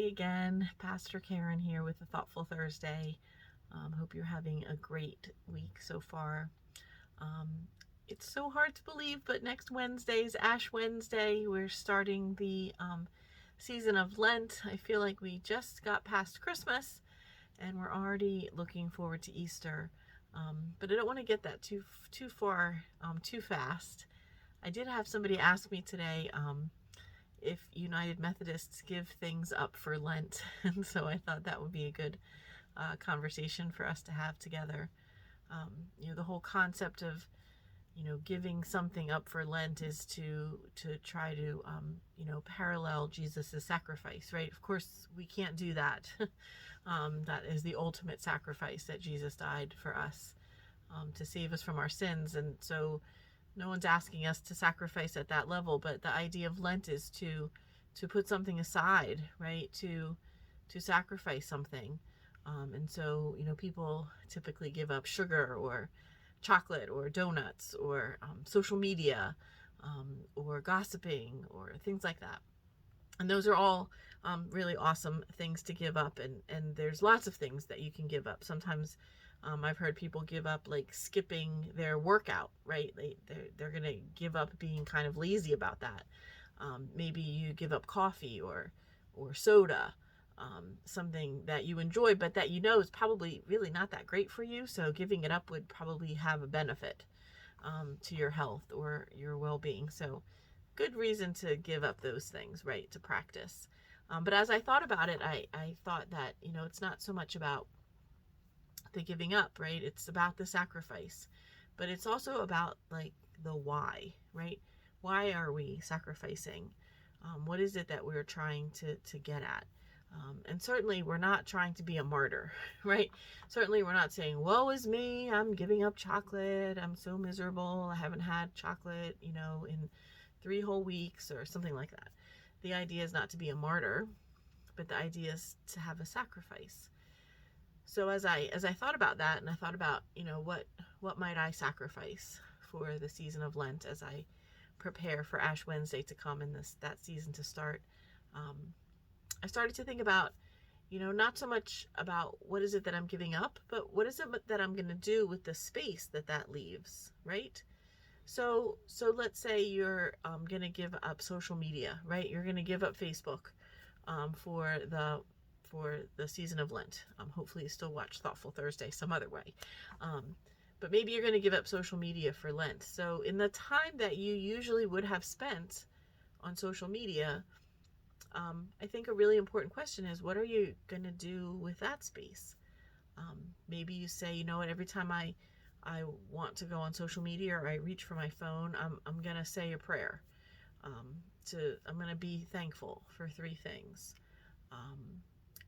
Hey again, Pastor Karen here with a Thoughtful Thursday. Hope you're having a great week so far. Um, it's so hard to believe, but next Wednesday is Ash Wednesday. We're starting the season of Lent. I feel like we just got past Christmas and we're already looking forward to Easter. But I don't want to get that too far too fast. I did have somebody ask me today if United Methodists give things up for Lent. And so I thought that would be a good conversation for us to have together. The whole concept of, giving something up for Lent is to try to, parallel Jesus's sacrifice, right? Of course, we can't do that. That is the ultimate sacrifice, that Jesus died for us to save us from our sins. And so no one's asking us to sacrifice at that level, but the idea of Lent is to put something aside, right? To sacrifice something. And so, people typically give up sugar or chocolate or donuts or social media or gossiping or things like that. And those are all really awesome things to give up. And there's lots of things that you can give up. Sometimes I've heard people give up like skipping their workout, right? They're going to give up being kind of lazy about that. Maybe you give up coffee or soda, something that you enjoy, but that is probably really not that great for you. So giving it up would probably have a benefit to your health or your well-being. So good reason to give up those things, right? To practice. But as I thought about it, I thought that, it's not so much about the giving up, right? It's about the sacrifice, but it's also about like the why, right? Why are we sacrificing? What is it that we're trying to get at? And certainly we're not trying to be a martyr, right? Certainly we're not saying, woe is me, I'm giving up chocolate, I'm so miserable, I haven't had chocolate, in 3 whole weeks or something like that. The idea is not to be a martyr, but the idea is to have a sacrifice. So as I thought about that, and I thought about, what might I sacrifice for the season of Lent as I prepare for Ash Wednesday to come and that season to start, I started to think about, not so much about what is it that I'm giving up, but what is it that I'm going to do with the space that leaves, right? So let's say you're going to give up social media, right? You're going to give up Facebook for the season of Lent. Hopefully you still watch Thoughtful Thursday some other way. But maybe you're going to give up social media for Lent. So in the time that you usually would have spent on social media, I think a really important question is, what are you going to do with that space? Maybe you say, you know what, every time I want to go on social media or I reach for my phone, I'm going to say a prayer. I'm going to be thankful for 3 things.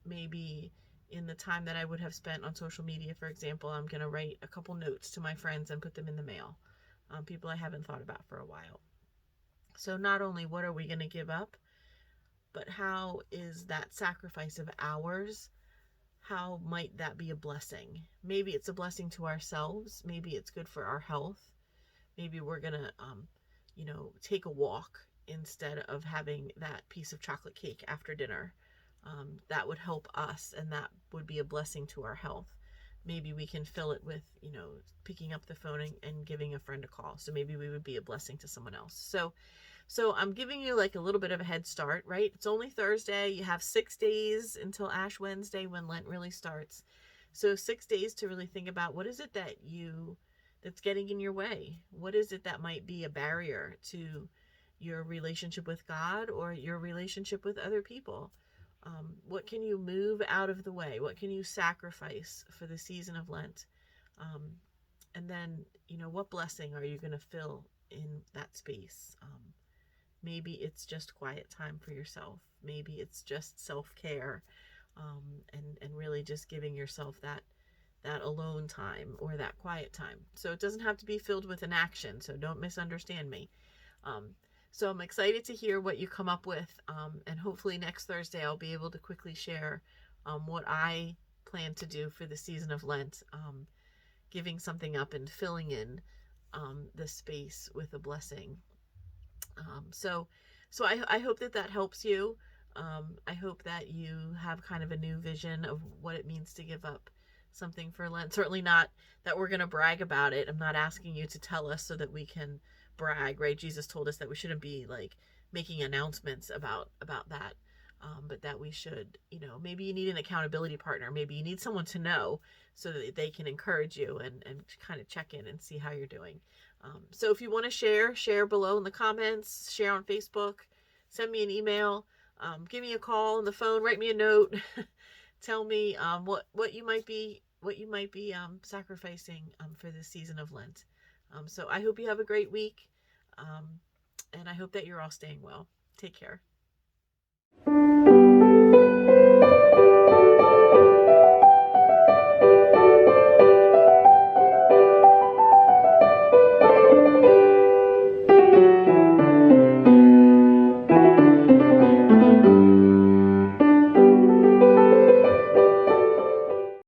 Maybe in the time that I would have spent on social media, for example, I'm going to write a couple notes to my friends and put them in the mail. People I haven't thought about for a while. So not only what are we going to give up, but how is that sacrifice of ours, how might that be a blessing? Maybe it's a blessing to ourselves. Maybe it's good for our health. Maybe we're going to, take a walk instead of having that piece of chocolate cake after dinner. That would help us, and that would be a blessing to our health. Maybe we can fill it with, picking up the phone and giving a friend a call. So maybe we would be a blessing to someone else. So I'm giving you like a little bit of a head start, right? It's only Thursday. You have 6 days until Ash Wednesday when Lent really starts. So 6 days to really think about, what is it that's getting in your way? What is it that might be a barrier to your relationship with God or your relationship with other people? What can you move out of the way? What can you sacrifice for the season of Lent? And then, what blessing are you going to fill in that space? Maybe it's just quiet time for yourself. Maybe it's just self-care, and really just giving yourself that alone time or that quiet time. So it doesn't have to be filled with an action, so don't misunderstand me. So I'm excited to hear what you come up with, and hopefully next Thursday I'll be able to quickly share what I plan to do for the season of Lent, giving something up and filling in the space with a blessing. So I hope that helps you. I hope that you have kind of a new vision of what it means to give up something for Lent. Certainly not that we're going to brag about it. I'm not asking you to tell us so that we can brag, right? Jesus told us that we shouldn't be like making announcements about that. But that we should, maybe you need an accountability partner. Maybe you need someone to know so that they can encourage you and kind of check in and see how you're doing. So if you want to share below in the comments, share on Facebook, send me an email, give me a call on the phone, write me a note, tell me what you might be sacrificing for this season of Lent. So I hope you have a great week, and I hope that you're all staying well. Take care.